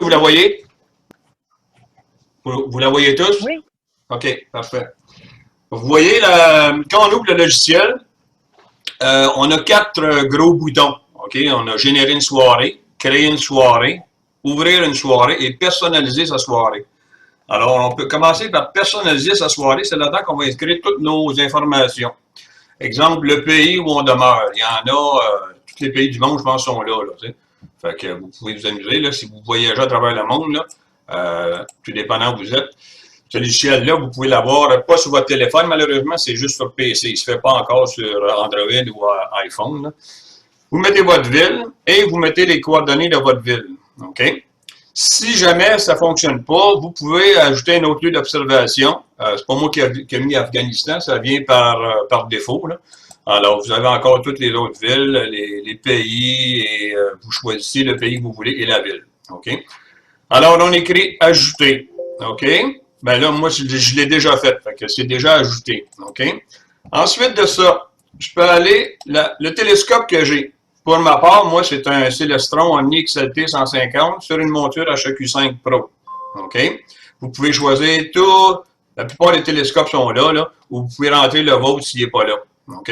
vous la voyez? Vous la voyez tous? Oui. OK, parfait. Vous voyez, quand on ouvre le logiciel, on a 4 gros boutons. OK? On a générer une soirée, créer une soirée, ouvrir une soirée et personnaliser sa soirée. Alors, on peut commencer par personnaliser sa soirée. C'est là-dedans qu'on va inscrire toutes nos informations. Exemple, le pays où on demeure. Il y en a, tous les pays du monde, je pense, sont là. Fait que vous pouvez vous amuser, là, si vous voyagez à travers le monde, là, tout dépendant où vous êtes. Ce logiciel-là, vous pouvez l'avoir, pas sur votre téléphone, malheureusement, c'est juste sur PC. Il ne se fait pas encore sur Android ou iPhone. Là. Vous mettez votre ville et vous mettez les coordonnées de votre ville. OK? Si jamais ça ne fonctionne pas, vous pouvez ajouter un autre lieu d'observation. C'est pas moi qui ai mis Afghanistan, ça vient par défaut. Là. Alors, vous avez encore toutes les autres villes, les pays, et vous choisissez le pays que vous voulez et la ville. OK? Alors, on écrit « Ajouter ». OK? Ben là, moi, je l'ai déjà fait. Fait que c'est déjà ajouté. OK? Ensuite de ça, je peux aller, le télescope que j'ai. Pour ma part, moi, c'est un Celestron Omni XLT 150 sur une monture HEQ5 Pro. OK? Vous pouvez choisir tout. La plupart des télescopes sont là, ou vous pouvez rentrer le vôtre s'il n'est pas là. OK?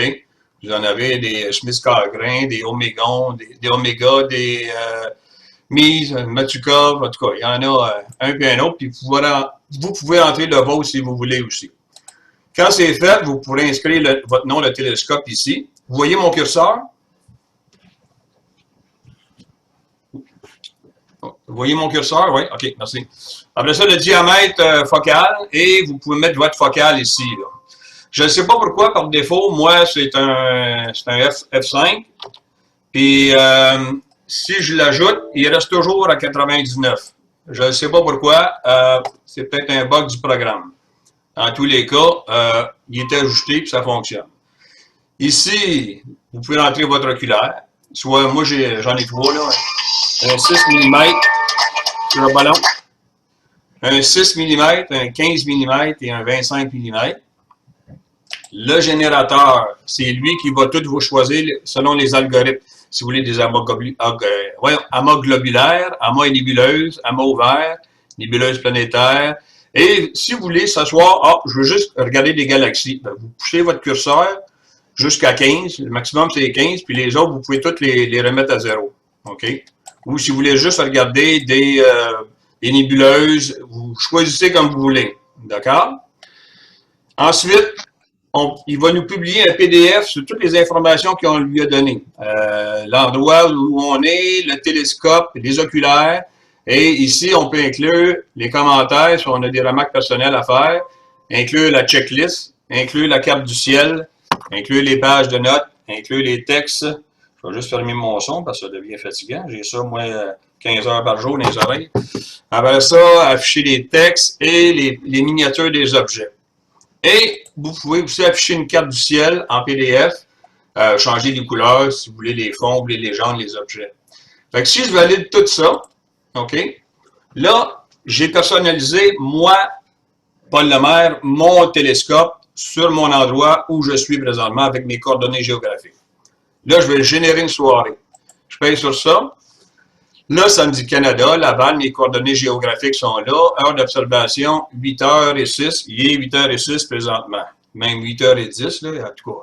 Vous en avez des Smith-Cassegrain, des Omégons, des Omega, des Mise, Matukov, en tout cas, il y en a un puis un autre, puis vous pouvez rentrer le vôtre si vous voulez aussi. Quand c'est fait, vous pourrez inscrire votre nom de télescope ici. Vous voyez mon curseur? Vous voyez mon curseur? Oui? OK, merci. Après ça, le diamètre focal, et vous pouvez mettre votre focale ici. Là. Je ne sais pas pourquoi, par défaut, moi, c'est un F5. Puis, si je l'ajoute, il reste toujours à 99. Je ne sais pas pourquoi. C'est peut-être un bug du programme. En tous les cas, il est ajusté et ça fonctionne. Ici, vous pouvez rentrer votre oculaire. Soit, moi, j'en ai 3, là. Un 6 mm sur le ballon. Un 6 mm, un 15 mm et un 25 mm. Le générateur, c'est lui qui va tout vous choisir selon les algorithmes. Si vous voulez des amas globulaires, amas nébuleuses, amas ouverts, nébuleuses planétaires. Et si vous voulez s'asseoir, je veux juste regarder des galaxies. Ben, vous poussez votre curseur jusqu'à 15. Le maximum, c'est 15. Puis les autres, vous pouvez toutes les remettre à 0. OK? Ou si vous voulez juste regarder des nébuleuses, vous choisissez comme vous voulez. D'accord? Ensuite, il va nous publier un PDF sur toutes les informations qu'on lui a données. L'endroit où on est, le télescope, les oculaires. Et ici, on peut inclure les commentaires si on a des remarques personnelles à faire, inclure la checklist, inclure la carte du ciel, inclure les pages de notes, inclure les textes. Je vais juste fermer mon son parce que ça devient fatigant. J'ai ça, moi, 15 heures par jour dans les oreilles. Après ça, afficher les textes et les miniatures des objets. Et vous pouvez aussi afficher une carte du ciel en PDF, changer les couleurs si vous voulez les fonds, les légendes, les objets. Fait que si je valide tout ça, OK, là, j'ai personnalisé, moi, Paul Lemaire, mon télescope sur mon endroit où je suis présentement avec mes coordonnées géographiques. Là, je vais générer une soirée. Je paye sur ça. Là, ça me dit Canada, Laval, mes coordonnées géographiques sont là. Heure d'observation, 8h06. Il est 8h06 présentement. Même 8h10, là, en tout cas,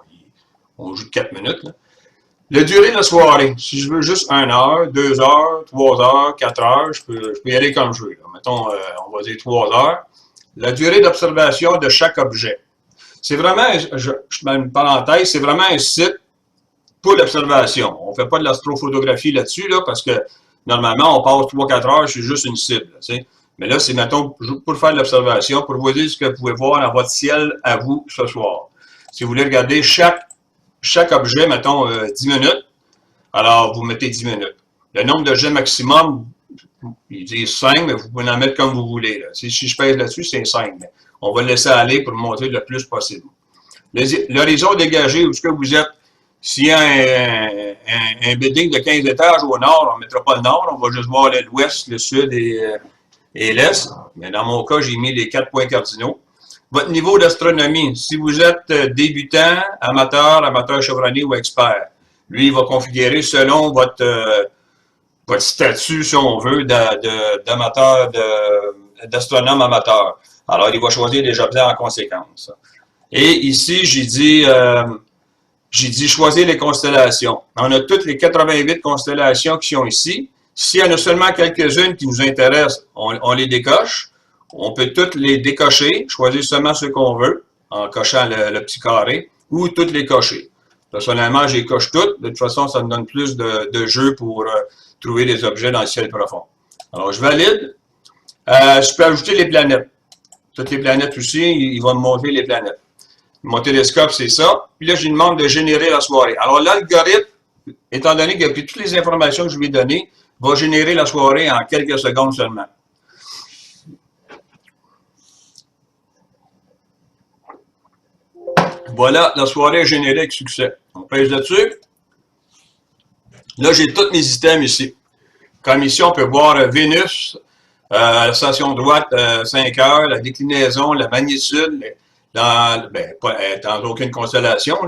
on joue de 4 minutes. Là. La durée de la soirée, si je veux juste 1 heure, 2 heures, 3 heures, 4 heures, je peux y aller comme je veux. Là. Mettons, on va dire 3 heures. La durée d'observation de chaque objet. C'est vraiment, je mets une parenthèse, c'est vraiment un site pour l'observation. On ne fait pas de l'astrophotographie là-dessus, là, parce que normalement, on passe 3-4 heures sur juste une cible. T'sais. Mais là, c'est, mettons, pour faire de l'observation, pour vous dire ce que vous pouvez voir dans votre ciel à vous ce soir. Si vous voulez regarder chaque objet, mettons, 10 minutes, alors vous mettez 10 minutes. Le nombre de jets maximum, ils disent 5, mais vous pouvez en mettre comme vous voulez. Là. Si je pèse là-dessus, c'est 5. Mais on va le laisser aller pour montrer le plus possible. L'horizon dégagé, où est-ce que vous êtes? S'il y a un building de 15 étages au nord, on ne mettra pas le nord, on va juste voir l'ouest, le sud et l'est. Mais dans mon cas, j'ai mis les 4 points cardinaux. Votre niveau d'astronomie, si vous êtes débutant, amateur chevronné ou expert, lui, il va configurer selon votre votre statut, si on veut, d'amateur, d'astronome amateur. Alors, il va choisir des objets en conséquence. Et ici, j'ai dit choisir les constellations. On a toutes les 88 constellations qui sont ici. S'il y en a seulement quelques-unes qui nous intéressent, on les décoche. On peut toutes les décocher, choisir seulement ceux qu'on veut, en cochant le petit carré, ou toutes les cocher. Personnellement, je les coche toutes. De toute façon, ça me donne plus de jeu pour trouver des objets dans le ciel profond. Alors, je valide. Je peux ajouter les planètes. Toutes les planètes aussi, il va me montrer les planètes. Mon télescope, c'est ça. Puis là, je lui demande de générer la soirée. Alors, l'algorithme, étant donné qu'il a pris toutes les informations que je lui ai données, va générer la soirée en quelques secondes seulement. Voilà, la soirée est générée avec succès. On pèse là-dessus. Là, j'ai tous mes items ici. Comme ici, on peut voir Vénus, la station droite, 5 heures, la déclinaison, la magnitude, dans aucune constellation.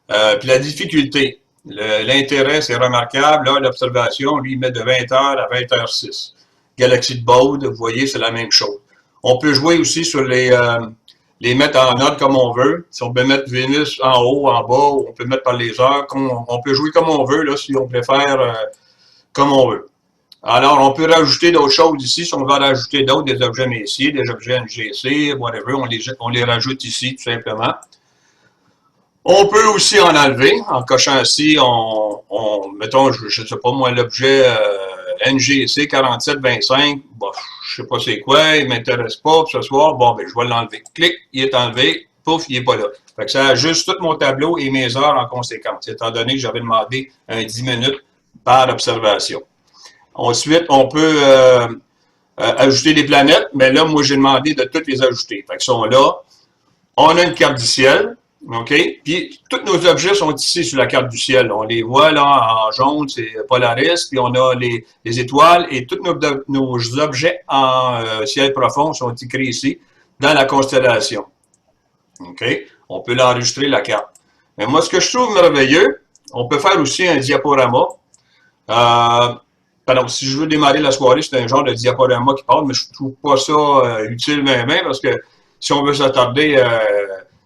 Puis la difficulté. L'intérêt, c'est remarquable. Là, l'observation, lui, il met de 20h à 20h06. Galaxie de Bode, vous voyez, c'est la même chose. On peut jouer aussi sur les mettre en ordre comme on veut. Si on peut mettre Vénus en haut, en bas, on peut mettre par les heures. On peut jouer comme on veut, là, si on préfère comme on veut. Alors, on peut rajouter d'autres choses ici. Si on veut rajouter d'autres, des objets Messier, des objets NGC, whatever, on les rajoute ici, tout simplement. On peut aussi en enlever, en cochant ici, mettons, je ne sais pas moi, l'objet NGC 4725, bon, je ne sais pas c'est quoi, il ne m'intéresse pas ce soir, bon, ben, je vais l'enlever. Clic, il est enlevé, pouf, il n'est pas là. Fait que ça ajuste tout mon tableau et mes heures en conséquence, étant donné que j'avais demandé un 10 minutes par observation. Ensuite, on peut ajouter des planètes, mais là, moi, j'ai demandé de toutes les ajouter. Fait qu'ils sont là. On a une carte du ciel, OK? Puis, tous nos objets sont ici sur la carte du ciel. On les voit là en jaune, c'est Polaris, puis on a les étoiles, et tous nos objets en ciel profond sont écrits ici, dans la constellation. OK? On peut l'enregistrer, la carte. Mais moi, ce que je trouve merveilleux, on peut faire aussi un diaporama. Pardon, si je veux démarrer la soirée, c'est un genre de diaporama qui parle, mais je ne trouve pas ça utile même, parce que si on veut s'attarder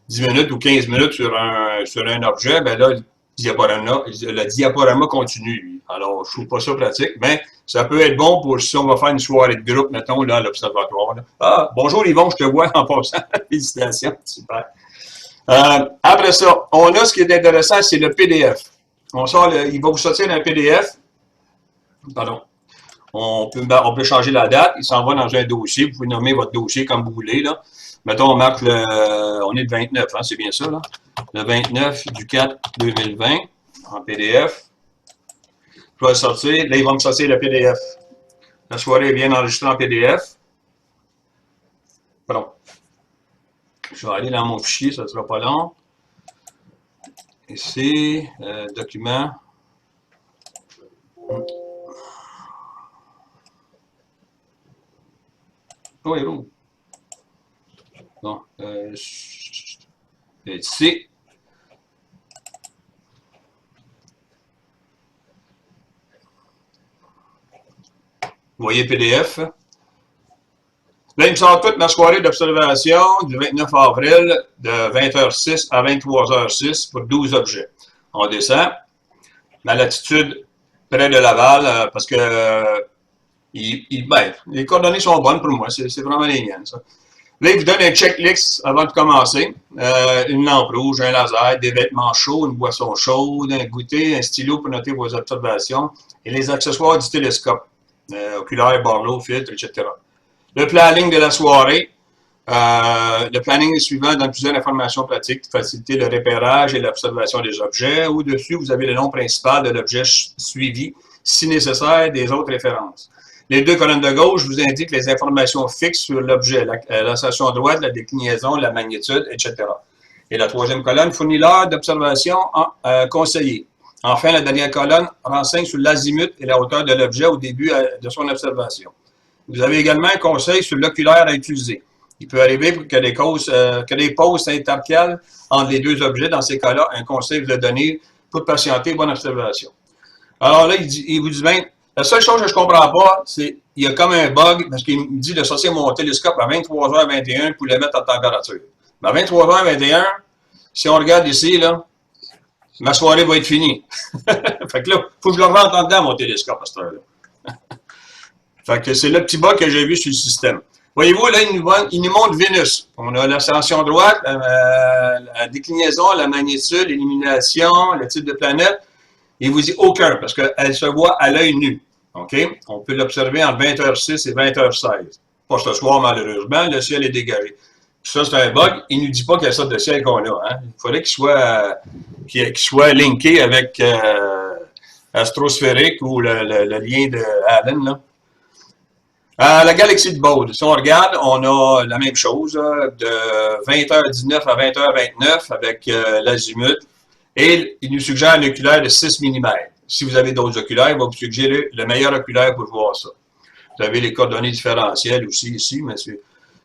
10 minutes ou 15 minutes sur un objet, ben là, le diaporama continue, lui. Alors, je ne trouve pas ça pratique, mais ça peut être bon pour si on va faire une soirée de groupe, mettons, là, à l'observatoire. Ah, bonjour Yvon, je te vois en passant. Félicitations, super. Après ça, on a ce qui est intéressant, c'est le PDF. Il va vous sortir un PDF. Pardon. On peut changer la date. Il s'en va dans un dossier. Vous pouvez nommer votre dossier comme vous voulez. Là. Mettons, on marque on est le 29, hein, c'est bien ça, là. Le 29 du 4 2020 en PDF. Je vais le sortir. Là, il va me sortir le PDF. La soirée est bien enregistrée en PDF. Pardon. Je vais aller dans mon fichier, ça ne sera pas long. Ici, document. Oh, il est où? Bon, ici. Vous voyez PDF. Là, il me sort toute ma soirée d'observation du 29 avril de 20h06 à 23h06 pour 12 objets. On descend. Ma latitude près de Laval, parce que les coordonnées sont bonnes pour moi. C'est vraiment les miennes, ça. Là, il vous donne un checklist avant de commencer. Une lampe rouge, un laser, des vêtements chauds, une boisson chaude, un goûter, un stylo pour noter vos observations et les accessoires du télescope. Oculaire, barlow, filtre, etc. Le planning de la soirée. Le planning suivant donne plusieurs informations pratiques pour faciliter le repérage et l'observation des objets. Au-dessus, vous avez le nom principal de l'objet suivi, si nécessaire, des autres références. Les deux colonnes de gauche vous indiquent les informations fixes sur l'objet, la station droite, la déclinaison, la magnitude, etc. Et la troisième colonne fournit l'heure d'observation conseillée. Enfin, la dernière colonne renseigne sur l'azimut et la hauteur de l'objet au début de son observation. Vous avez également un conseil sur l'oculaire à utiliser. Il peut arriver que des pauses intercalent entre les deux objets. Dans ces cas-là, un conseil vous est donné pour patienter, bonne observation. Alors là, il vous dit bien, La seule chose que je comprends pas, c'est il y a comme un bug parce qu'il me dit de sortir mon télescope à 23h21 pour le mettre en température. Mais à 23h21, si on regarde ici, là, ma soirée va être finie. Fait que là, il faut que je le rentre en dedans, mon télescope, à cette heure-là. Fait que c'est le petit bug que j'ai vu sur le système. Voyez-vous, là, il nous montre Vénus. On a l'ascension droite, la déclinaison, la magnitude, l'illumination, le type de planète. Il vous dit aucun, parce qu'elle se voit à l'œil nu. OK? On peut l'observer entre 20h06 et 20h16. Pas ce soir, malheureusement, le ciel est dégagé. Ça, c'est un bug. Il ne nous dit pas quelle sorte de ciel qu'on a. Hein? Il faudrait qu'il soit linké avec Astrosphérique ou le lien de Allen, là. La galaxie de Bode, si on regarde, on a la même chose, de 20h19 à 20h29 avec l'azimut. Et il nous suggère un oculaire de 6 mm. Si vous avez d'autres oculaires, il va vous suggérer le meilleur oculaire pour voir ça. Vous avez les coordonnées différentielles aussi ici, mais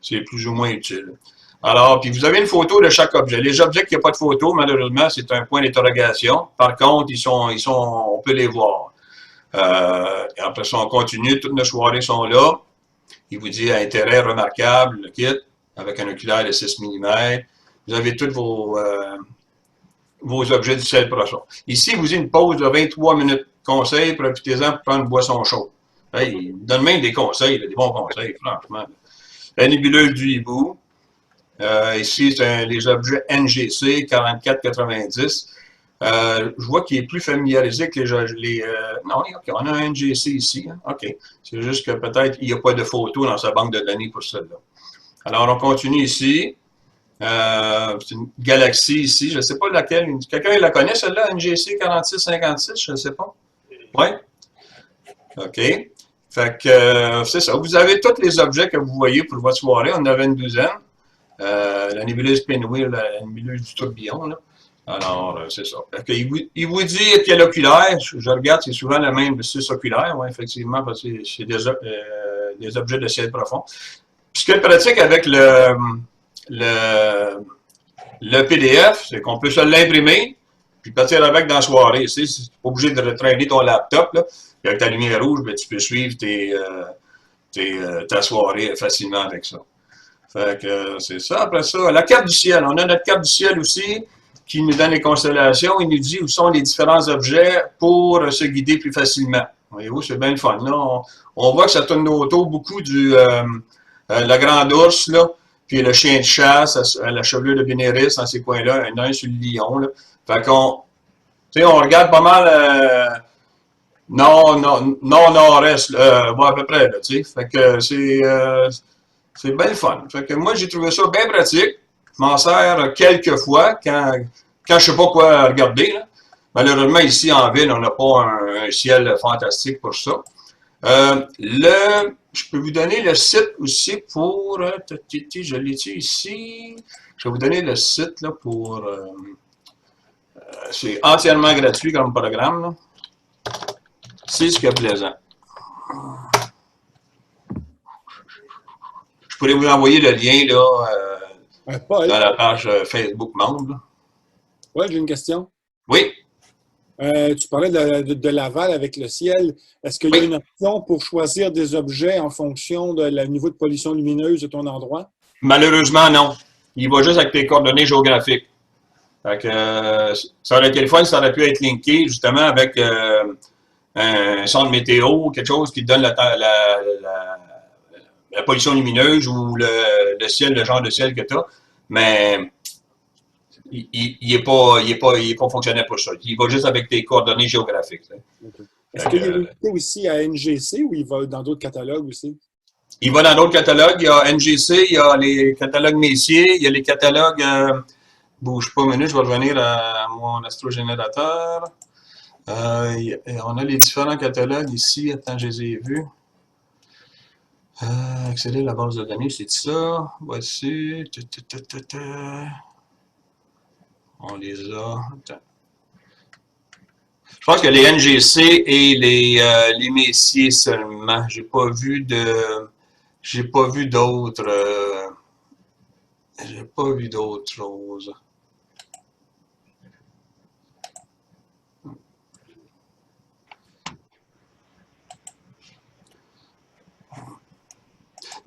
c'est plus ou moins utile. Alors, puis vous avez une photo de chaque objet. Les objets qui n'ont pas de photo, malheureusement, c'est un point d'interrogation. Par contre, on peut les voir. Et après ça, on continue. Toutes nos soirées sont là. Il vous dit intérêt remarquable, le kit, avec un oculaire de 6 mm. Vous avez tous vos objets du ciel prochain. Ici, il vous dit une pause de 23 minutes. Conseil, profitez-en pour prendre une boisson chaude. Hey, il donne même des conseils, des bons conseils, franchement. La nébuleuse du hibou. Ici, c'est les objets NGC 4490. Je vois qu'il est plus familiarisé avec non, okay, on a un NGC ici. Hein? OK. C'est juste que peut-être il n'y a pas de photos dans sa banque de données pour celle-là. Alors, on continue ici. C'est une galaxie ici. Je ne sais pas laquelle. Quelqu'un la connaît, celle-là, NGC 4656? Je ne sais pas. Oui? OK. Fait que c'est ça. Vous avez tous les objets que vous voyez pour votre soirée. On en avait une douzaine. La nébuleuse Pinwheel, la nébuleuse du tourbillon, là. Alors, c'est ça. Il vous dit quel oculaire. Je regarde, c'est souvent le même de 6 oculaires, ouais, effectivement, parce que c'est des objets de ciel profond. Puis ce qui est pratique avec le PDF, c'est qu'on peut se l'imprimer, puis partir avec dans la soirée. Tu n'es pas obligé de traîner ton laptop, là. Puis avec ta lumière rouge, ben, tu peux suivre ta soirée facilement avec ça. Fait que c'est ça. Après ça, la carte du ciel. On a notre carte du ciel aussi qui nous donne les constellations. Il nous dit où sont les différents objets pour se guider plus facilement. Voyez-vous, c'est bien le fun. Là, on voit que ça tourne autour beaucoup la grande ours, là, puis le chien de chasse, la chevelure de Bénéris dans ces coins-là, un nain sur le lion. Là. Fait qu'on on regarde pas mal nord-est, bon, à peu près, là, tu sais. Fait que c'est bien le fun. Fait que moi, j'ai trouvé ça bien pratique. Je m'en sers quelques fois quand je ne sais pas quoi regarder. Là. Malheureusement, ici en ville, on n'a pas un ciel fantastique pour ça. Je peux vous donner le site aussi pour... je l'ai ici. Je vais vous donner le site là, pour... c'est entièrement gratuit comme programme. Là. C'est ce qui est plaisant. Je pourrais vous envoyer le lien là, dans la page Facebook membre. Oui, j'ai une question. Oui. Tu parlais de l'aval avec le ciel. Est-ce qu'il y a une option pour choisir des objets en fonction de le niveau de pollution lumineuse de ton endroit? Malheureusement, non. Il va juste avec tes coordonnées géographiques. Fait que, ça aurait été le fun, ça aurait pu être linké justement avec un centre météo, quelque chose qui te donne la pollution lumineuse ou le ciel, le genre de ciel que tu as. Mais il n'est pas fonctionnel pour ça. Il va juste avec tes coordonnées géographiques. Okay. Est-ce qu'il est limité aussi à NGC ou il va dans d'autres catalogues aussi? Il va dans d'autres catalogues. Il y a NGC, il y a les catalogues Messier, il y a les catalogues... bouge pas une minute, je vais revenir à mon astrogénérateur. On a les différents catalogues ici. Attends, je les ai vus. Accéder à la base de données, c'est ça. Voici. On les a. Attends. Je pense que les NGC et les Messier seulement. J'ai pas vu d'autres. J'ai pas vu d'autres choses.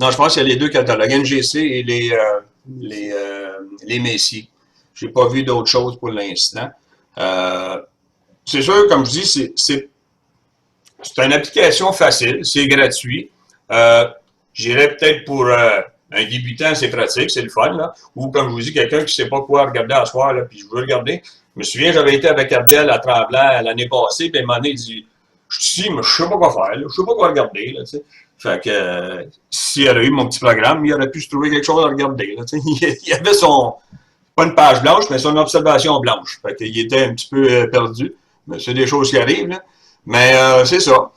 Non, je pense qu'il y a les deux catalogues, NGC et les Messier. Je n'ai pas vu d'autre chose pour l'instant. C'est sûr, comme je dis, c'est une application facile, c'est gratuit. J'irais peut-être pour un débutant, c'est pratique, c'est le fun, là. Ou comme je vous dis, quelqu'un qui ne sait pas quoi regarder à soir, là, puis je veux regarder. Je me souviens, j'avais été avec Abdel à Tremblant l'année passée, puis à un moment donné, il dit je suis ici, mais je ne sais pas quoi faire, là. Je ne sais pas quoi regarder. Là, tu sais. Fait que s'il aurait eu mon petit programme, il aurait pu se trouver quelque chose à regarder. Là, tu sais. Il avait son. Pas une page blanche, mais son observation blanche. Fait qu'il était un petit peu perdu. Mais c'est des choses qui arrivent, là. Mais c'est ça.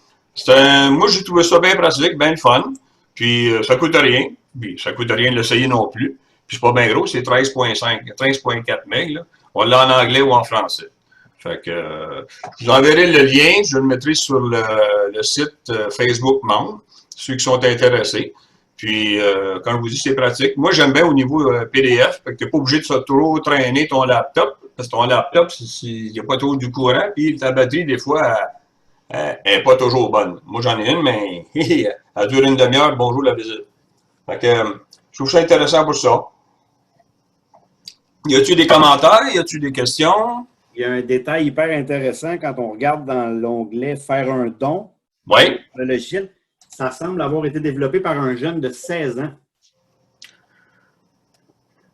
Moi, j'ai trouvé ça bien pratique, bien le fun. Puis ça coûte rien. Puis ça coûte rien de l'essayer non plus. Puis c'est pas bien gros, c'est 13.5, 13.4 MB. Là. On l'a en anglais ou en français. Fait que je vous enverrai le lien, je le mettrai sur le site Facebook Membre, ceux qui sont intéressés. Puis, comme je vous dis, c'est pratique. Moi, j'aime bien au niveau PDF, fait que tu n'es pas obligé de trop traîner ton laptop, parce que ton laptop, il n'y a pas trop du courant, puis ta batterie, des fois, elle n'est pas toujours bonne. Moi, j'en ai une, mais elle dure une demi-heure, bonjour la visite. Fait que, je trouve ça intéressant pour ça. Y a-t-il des commentaires? Y a-t-il des questions? Il y a un détail hyper intéressant quand on regarde dans l'onglet « Faire un don ». Oui. Le logiciel, ça semble avoir été développé par un jeune de 16 ans.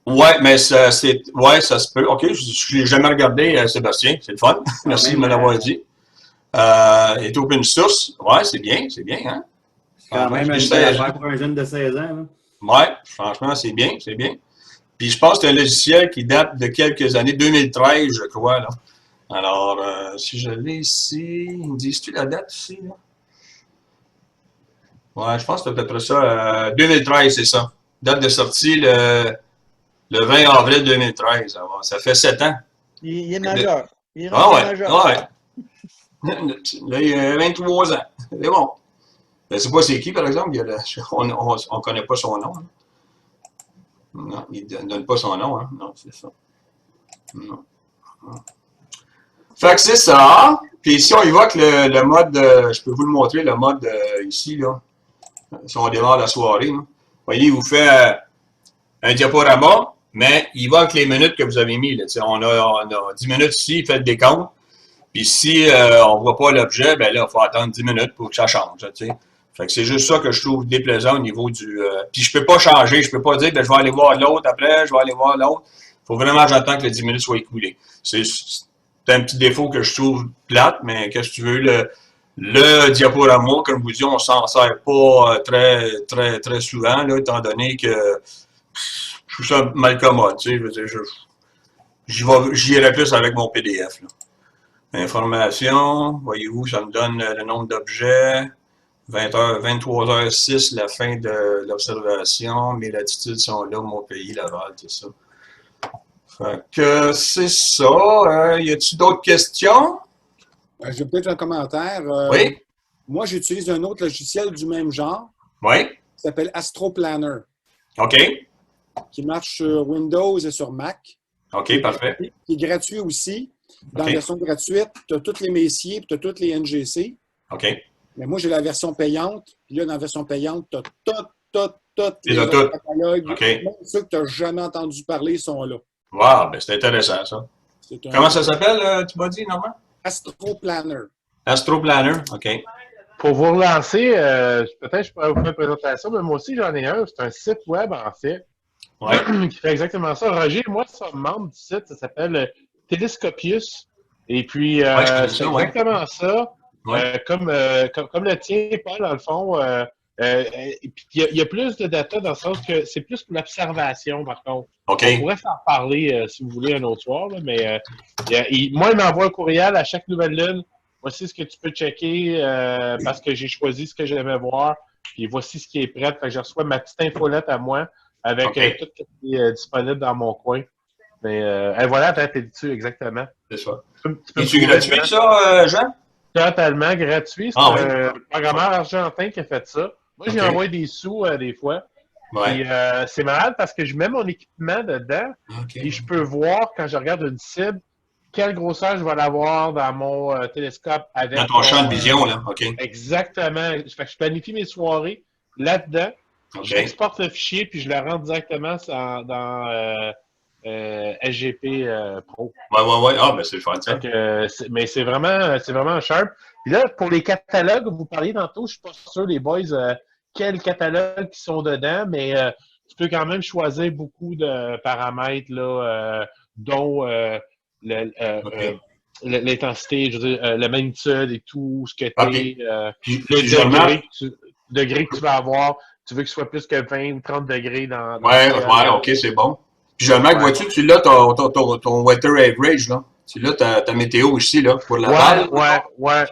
Ouais, mais ça se peut. OK, je n'ai jamais regardé, Sébastien. C'est le fun. Merci de me l'avoir dit. Il est open source. Ouais, c'est bien, hein? C'est quand même une belle affaire pour un jeune de 16 ans. Là. Ouais, franchement, c'est bien. Puis je pense que c'est un logiciel qui date de quelques années, 2013, je crois. Là. Alors, si je l'ai ici, me dis-tu la date ici? Là? Ouais, je pense que c'est à peu près ça. 2013, c'est ça. Date de sortie le 20 avril 2013. Alors, ça fait 7 ans. Il est majeur. Il est majeur. Ouais. Là, il a 23 ans. C'est bon. Je ne sais pas c'est qui, par exemple. On ne connaît pas son nom. Hein. Non, il ne donne pas son nom. Hein. Non, c'est ça. Non. Fait que c'est ça. Puis ici, on y voit que le mode, je peux vous le montrer, le mode ici, là. Si on démarre la soirée. Là. Vous voyez, il vous fait un diaporama, mais il va avec les minutes que vous avez mis. Là. On a 10 minutes ici, il fait le décompte. Puis si on ne voit pas l'objet, ben là, il faut attendre 10 minutes pour que ça change. Là, fait que c'est juste ça que je trouve déplaisant au niveau du... puis je peux pas changer, je peux pas dire, ben, je vais aller voir l'autre après, je vais aller voir l'autre. Il faut vraiment que j'attends que les 10 minutes soient écoulées. C'est un petit défaut que je trouve plate, mais qu'est-ce que tu veux, le diaporama, comme vous dites, on s'en sert pas très souvent, là, étant donné que je trouve ça mal commode, tu sais, j'irai plus avec mon PDF, là. Information, voyez-vous, ça me donne le nombre d'objets. 23h06, la fin de l'observation. Mes latitudes sont là, mon pays, Laval, tout ça. Fait que c'est ça. Y a-t-il d'autres questions? J'ai peut-être un commentaire. Oui. Moi, j'utilise un autre logiciel du même genre. Oui. Qui s'appelle AstroPlanner. OK. Qui marche sur Windows et sur Mac. OK, parfait. Qui est gratuit aussi. Dans la version gratuite, tu as toutes les Messier et tu as toutes les NGC. OK. Mais moi, j'ai la version payante. Puis là, dans la version payante, tu as toutes les catalogues. Okay. Même ceux que tu n'as jamais entendu parler sont là. Wow, ben c'est intéressant, ça. Comment ça s'appelle, tu m'as dit, Normand? AstroPlanner. AstroPlanner, OK. Pour vous relancer, peut-être je pourrais vous faire une présentation, mais moi aussi, j'en ai un. C'est un site web, en fait, qui fait exactement ça. Roger, moi, je suis membre du site. Ça s'appelle Telescopius. Et puis, c'est exactement ça. Ouais. Comme le tien, Paul, dans le fond, il y a plus de data dans le sens que c'est plus pour l'observation, par contre. Okay. On pourrait s'en parler si vous voulez un autre soir, là, mais moi, il m'envoie un courriel à chaque nouvelle lune. Voici ce que tu peux checker parce que j'ai choisi ce que j'aimais voir. Puis voici ce qui est prêt. Fait que je reçois ma petite infolette à moi avec tout ce qui est disponible dans mon coin. Mais voilà, t'es dessus, exactement. C'est ça. Es-tu gratuit, ça, Jean? Totalement gratuit. C'est un programmeur argentin qui a fait ça. Moi, j'ai envoyé des sous des fois. Ouais. C'est malade parce que je mets mon équipement dedans et je peux voir quand je regarde une cible quelle grosseur je vais l'avoir dans mon télescope avec. Dans ton champ de vision, là. OK. Exactement. Fait que je planifie mes soirées là-dedans. OK. J'exporte le fichier puis je le rentre directement dans SGP Pro. Ouais. Ah, ben c'est le fun, ça. Mais c'est vraiment sharp. Puis là, pour les catalogues, vous parliez tantôt, je suis pas sûr, les boys, quels catalogues qui sont dedans, mais tu peux quand même choisir beaucoup de paramètres, là, dont l'intensité, je veux dire, la magnitude et tout, ce que t'es, le degré que tu vas avoir. Tu veux qu'il soit plus que 20 ou 30 degrés dans Ouais, OK, c'est bon. Puis Jean-Marc, vois-tu, tu l'as ton weather average, là. Tu l'as ta météo ici, là, pour la balle. Ouais.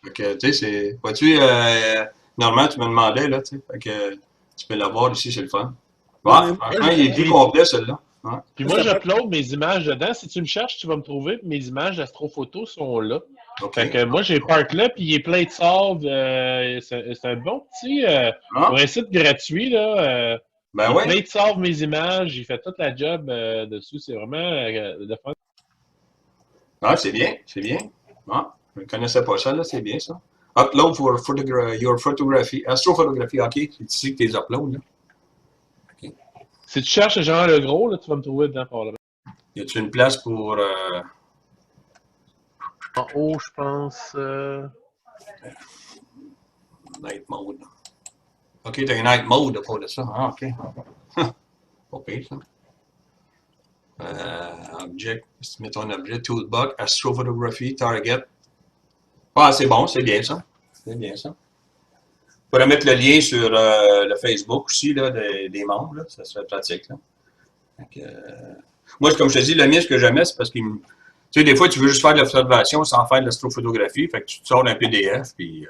Fait que, tu sais, c'est. Vois-tu, normalement, tu me demandais, là, tu sais. Fait que tu peux l'avoir ici, c'est le fun. Ouais, franchement, il est bien complet, celui-là. Ouais. Puis moi, j'upload mes images dedans. Si tu me cherches, tu vas me trouver. Mes images d'astrophotos sont là. Okay. Fait que moi, j'ai Park là, puis il est plein de solve. C'est un bon petit. Pour un site gratuit, là. Ben il ouais. plein de solve mes images. Il fait toute la job dessus. C'est vraiment le fun. Ah, c'est bien. Ah, je ne connaissais pas ça, là. C'est bien, ça. Upload for your photography. Astrophotographie, OK. C'est ici que tu les uploads, là. Okay. Si tu cherches genre le gros, là, tu vas me trouver dedans par là. Y a-t-il une place pour. En haut, je pense. Night mode. OK, t'as un night mode pour de ça. Ah, OK. Pas pire, ça. Object, mets ton objet, toolbox, astrophotographie, target. Ah, c'est bon, c'est bien ça. C'est bien ça. On pourrait mettre le lien sur le Facebook aussi, là, des membres, là. Ça serait pratique, là. Donc, moi, comme je te dis, le mien, ce que j'aimais, c'est parce que, tu sais, des fois, tu veux juste faire de l'observation sans faire de l'astrophotographie. Fait que tu te sors un PDF, puis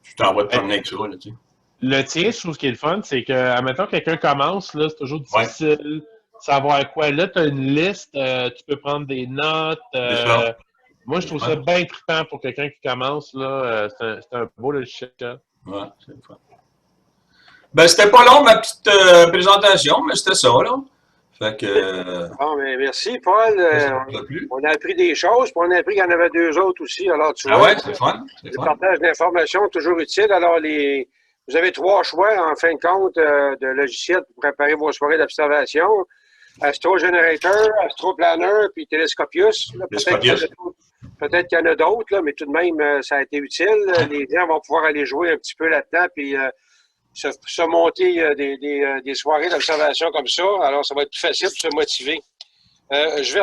tu t'envoies te promener avec ça, là, tu sais. Le tien, je trouve ce qui est le fun, c'est que, admettons que quelqu'un commence, là, c'est toujours difficile de savoir quoi. Là, tu as une liste, tu peux prendre des notes. Moi, je trouve ça bien trippant pour quelqu'un qui commence, là. C'est un beau logiciel. Ouais, c'est le fun. Ben, c'était pas long, ma petite présentation, mais c'était ça, là. Fait que. Bon, mais merci, Paul. On a appris des choses, puis on a appris qu'il y en avait deux autres aussi. Alors, tu vois. Ah ouais, c'est fun. Le partage d'informations est toujours utile. Alors, vous avez 3 choix, en fin de compte, de logiciels pour préparer vos soirées d'observation. AstroGenerator, AstroPlanner, puis Telescopius. Peut-être qu'il y en a d'autres, là, mais tout de même, ça a été utile. Les gens vont pouvoir aller jouer un petit peu là-dedans, puis se monter des soirées d'observation comme ça. Alors, ça va être plus facile pour se motiver. Je vais